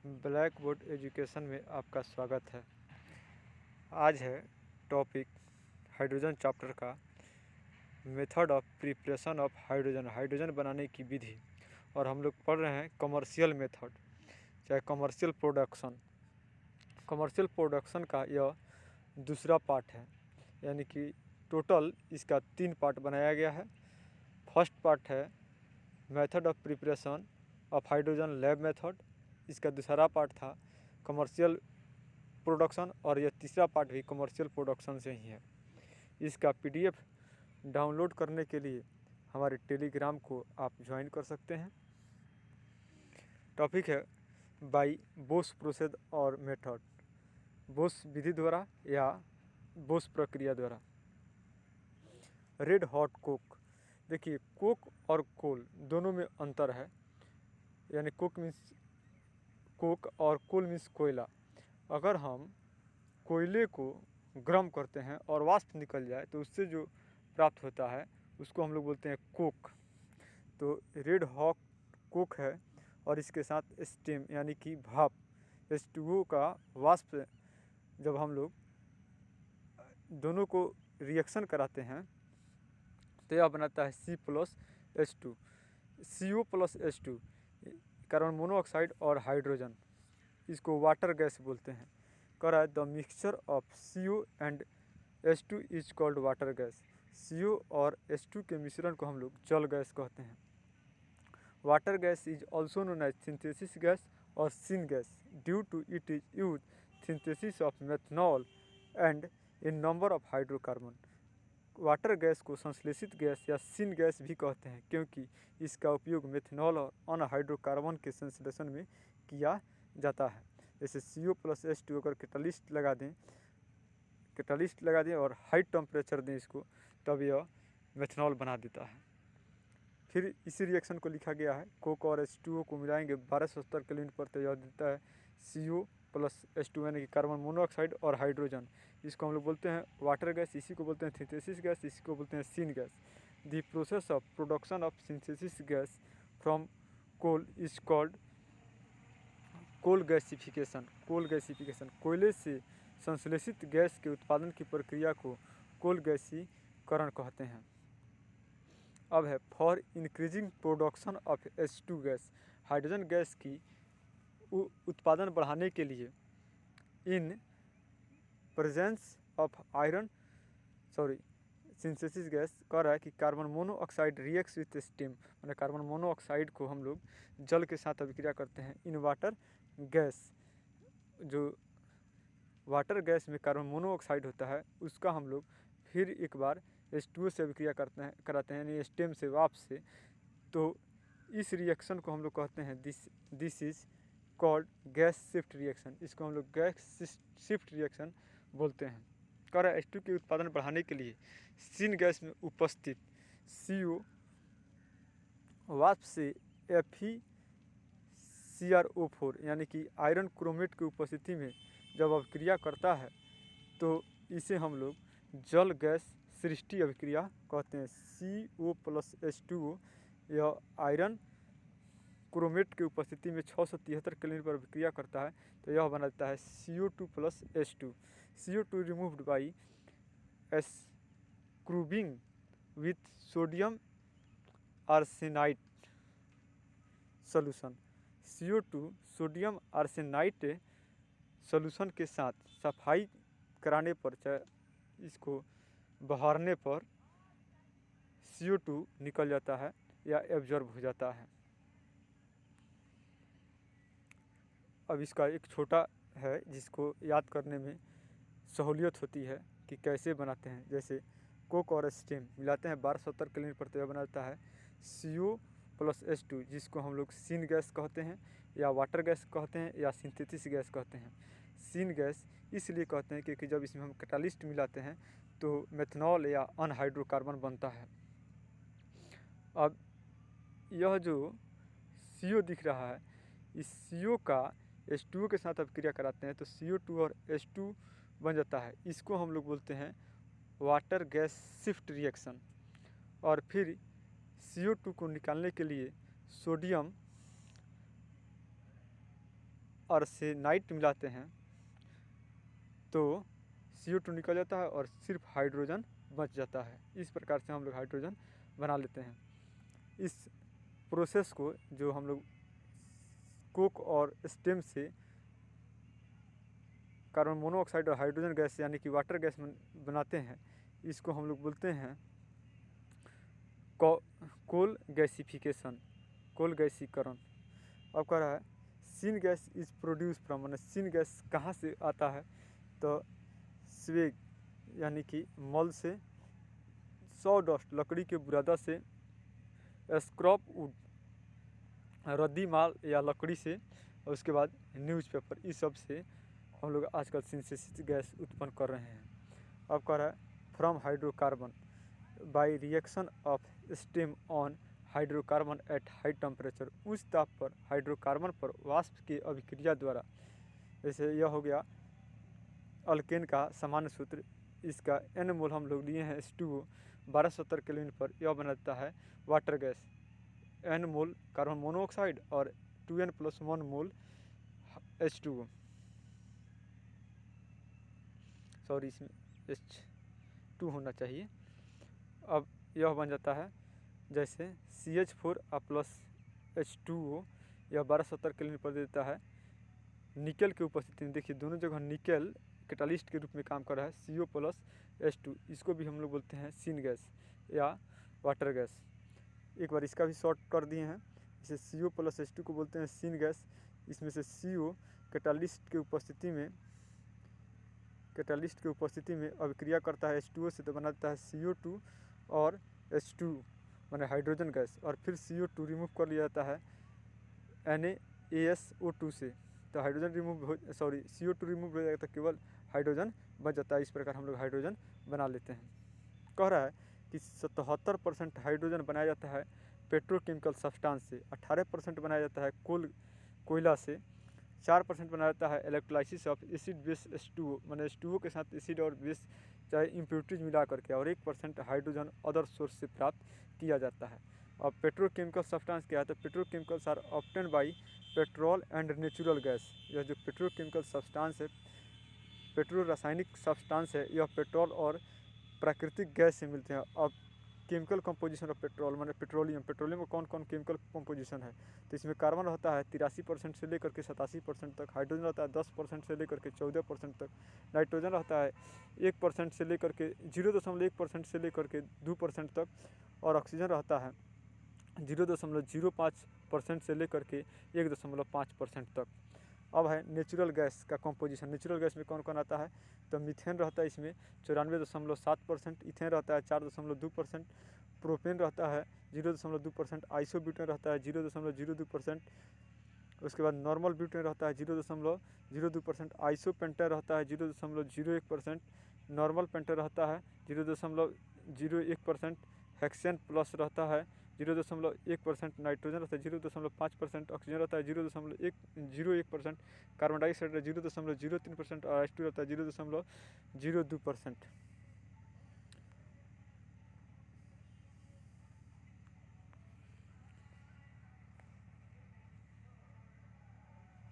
Black board education में आपका स्वागत है। आज है टॉपिक हाइड्रोजन चैप्टर का method of preparation of hydrogen, hydrogen बनाने की विधि। और हम लोग पढ़ रहे हैं कमर्शियल मेथड, चाहे कमर्शियल प्रोडक्शन का यह दूसरा पार्ट है। यानी कि टोटल इसका 3 पार्ट बनाया गया है। फर्स्ट पार्ट है method of preparation of hydrogen lab method, इसका दूसरा पार्ट था कमर्शियल प्रोडक्शन और यह तीसरा पार्ट भी कमर्शियल प्रोडक्शन से ही है। इसका पीडीएफ डाउनलोड करने के लिए हमारे टेलीग्राम को आप ज्वाइन कर सकते हैं। टॉपिक है बाई बोस प्रोसेस और मेथड, बोस विधि द्वारा या बोस प्रक्रिया द्वारा। रेड हॉट कोक, देखिए कोक और कोल दोनों में अंतर है। यानी कोक मीन्स कोक और कोल मीन्स कोयला। अगर हम कोयले को गर्म करते हैं और वाष्प निकल जाए तो उससे जो प्राप्त होता है उसको हम लोग बोलते हैं कोक। तो रेड हॉट कोक है और इसके साथ स्टीम यानी कि भाप H2O का वाष्प जब हम लोग दोनों को रिएक्शन कराते हैं तो यह बनाता है C+H2, CO+H2, कार्बन मोनोऑक्साइड और हाइड्रोजन। इसको वाटर गैस बोलते हैं। कह रहा है the mixture of CO and H2 is called water gas. CO और H2 के मिश्रण को हम लोग जल गैस कहते हैं। Water gas is also known as synthesis gas और syn gas due to it is use synthesis of methanol and in number of hydrocarbon. Water gas को संश्लेषित गैस या सिन गैस भी कहते हैं क्योंकि इसका उपयोग मेथनॉल और अन्य हाइड्रोकार्बन के संश्लेषण में किया जाता है। जैसे CO+H2 अगर कैटालिस्ट लगा दें और हाई टेम्परेचर दें इसको, तब यह मेथनॉल बना देता है। फिर इसी रिएक्शन को लिखा गया है कोक और H2O को मिलाएंगे 1270 केल्विन पर, तो यह देता है CO+H2 यानी कि कार्बन मोनोऑक्साइड और हाइड्रोजन। इसको हम लोग बोलते हैं वाटर गैस, इसी को बोलते हैं सिंथेसिस गैस, इसी को बोलते हैं syngas. The process of production of synthesis gas from coal is called coal gasification. कोयले से संश्लेषित गैस के उत्पादन की प्रक्रिया को कोल गैसीकरण कहते हैं। अब है for increasing production of H2 gas, hydrogen gas की उत्पादन बढ़ाने के लिए in presence of synthesis gas कह रहा है कि carbon monoxide reacts with steam, मैंने कार्बन मोनोऑक्साइड को हम लोग जल के साथ अभिक्रिया करते हैं। इन वाटर गैस, जो वाटर गैस में कार्बन मोनोऑक्साइड होता है उसका हम लोग फिर एक बार H2O से अभिक्रिया कराते हैं यानी स्टेम से, वाष्प से। तो इस रिएक्शन को हम लोग कहते हैं this is called gas shift reaction. इसको हम लोग गैस शिफ्ट रिएक्शन बोलते हैं। कह रहा है H2 के उत्पादन बढ़ाने के लिए सिन गैस में उपस्थित CO वाष्प से FeCrO4 यानी कि आयरन क्रोमेट की उपस्थिति में जब अभिक्रिया करता है तो इसे हम लोग जल गैस सृष्टि अभिक्रिया कहते हैं। CO+H2O यह आयरन क्रोमेट की उपस्थिति में 673 केल्विन पर अभिक्रिया करता है तो यह बनाता है CO2+H2। CO2 removed by scrubbing with sodium arsenite solution. CO2 sodium arsenite solution के साथ सफाई कराने पर, चाहे इसको बहारने पर CO2 निकल जाता है या एब्जॉर्ब हो जाता है। अब इसका एक छोटा है जिसको याद करने में सहूलियत होती है कि कैसे बनाते हैं। जैसे कोक और स्टीम मिलाते हैं 1270 केल्विन पर, तो यह बनाता है CO+H2 जिसको हम लोग सिन गैस कहते हैं या वाटर गैस कहते हैं या सिंथेसिस गैस कहते हैं। सिन गैस इसलिए कहते हैं क्योंकि जब इसमें हम कैटालिस्ट मिलाते हैं तो मेथनॉल या अनहाइड्रोकार्बन बनता है। अब यह जो CO दिख रहा है, इस CO का H2O के साथ अभिक्रिया कराते हैं तो CO2 और H2 बन जाता है। इसको हम लोग बोलते हैं वाटर गैस शिफ्ट रिएक्शन। और फिर CO2 को निकालने के लिए सोडियम आर्सेनाइट मिलाते हैं तो CO2 निकल जाता है और सिर्फ हाइड्रोजन बच जाता है। इस प्रकार से हम लोग हाइड्रोजन बना लेते हैं। इस प्रोसेस को जो हम लोग कोक और स्टेम से कार्बन मोनोऑक्साइड और हाइड्रोजन गैस यानी कि वाटर गैस बनाते हैं, इसको हम लोग बोलते हैं कोल गैसिफिकेशन, कोल गैसीकरण। अब कह रहा है syngas is produce from, मैंने सीन गैस कहाँ से आता है, तो स्वेग यानी कि मल से, सॉडस्ट लकड़ी के बुरादा से, स्क्रॉप वुड रद्दी माल या लकड़ी से, और उसके बाद न्यूज़पेपर, इस सब से हम लोग आजकल सिंथेसिस गैस उत्पन्न कर रहे हैं। अब कह रहा है from hydrocarbon by reaction of stem on hydrocarbon at high temperature, उच्च ताप पर हाइड्रोकार्बन पर वाष्प की अभिक्रिया द्वारा। जैसे यह हो गया अल्केन का सामान्य सूत्र, इसका n मोल हम लोग लिए हैं H2O 1270 केल्विन पर, यह बनाता है water gas. n mole carbon monoxide और 2n+1 मोल H2O, सॉरी इसमें H2 होना चाहिए। अब यह बन जाता है जैसे CH4 प्लस H2O, यह 1270 केल्विन पर देता है निकल की उपस्थिति में। देखिए दोनों जगह निकल कैटालिस्ट के रूप में काम कर रहा है, CO प्लस H2, इसको भी हम लोग बोलते हैं सीन गैस या वाटर गैस। एक बार इसका भी शॉर्ट कर दिए हैं, इसे CO प्लस H2 को बोलते हैं सीन गैस। इसमें से CO कैटालिस्ट के उपस्थिति में अभिक्रिया करता है H2O से, तो बनाता है CO2 और H2 माने हाइड्रोजन गैस, और फिर CO2 रिमूव कर लिया जाता है NaSO2 से, तो हाइड्रोजन CO2 रिमूव हो जाएगा तो केवल हाइड्रोजन बच जाता है। इस प्रकार हम लोग हाइड्रोजन बना लेते हैं। कह रहा है कि 77% हाइड्रोजन बनाया जाता है पेट्रोकेमिकल सब्सटेंस से, 18% बनाया जाता है कोयला से, 4% बनाया जाता है electrolysis of acid base H2O, मैंने H2O के साथ एसिड और बेस चाहे इम्प्योरिटीज मिला करके, और 1% हाइड्रोजन अदर सोर्स से प्राप्त किया जाता है। अब पेट्रोकेमिकल सब्सटेंस क्या है, तो petrochemicals are obtain by petrol and natural gas. यह जो पेट्रोकेमिकल सब्सटेंस है, पेट्रो रासायनिक सब्सटेंस है, यह पेट्रोल और प्राकृतिक गैस से मिलते हैं। अब केमिकल कंपोजिशन ऑफ पेट्रोल माने पेट्रोलियम में कौन कौन केमिकल कंपोजिशन है, तो इसमें कार्बन रहता है 83% से लेकर के 87% तक, हाइड्रोजन रहता है 10% से लेकर के 14% तक, नाइट्रोजन रहता है 1% से लेकर के 0.1% से लेकर के 2% तक, और ऑक्सीजन रहता है 0.05% से लेकर के 1.5% तक। अब है नेचुरल गैस का कंपोजिशन। नेचुरल गैस में कौन कौन आता है, तो मीथेन रहता है इसमें 94.7%, इथेन रहता है 4.2%, प्रोपेन रहता है 0.2%, आइसोब्यूटेन रहता है 0.02%, उसके बाद नॉर्मल ब्यूटेन रहता है 0.02%, आइसोपेंटेन रहता है 0.01%, नॉर्मल पेंटेन रहता है 0.01%, हेक्सेन प्लस रहता है 0.1%, नाइट्रोजन रहता है 0.5%, ऑक्सीजन रहता है 0.01%, कार्बन डाइऑक्साइड 0.03% और H2 रहता है 0.02%।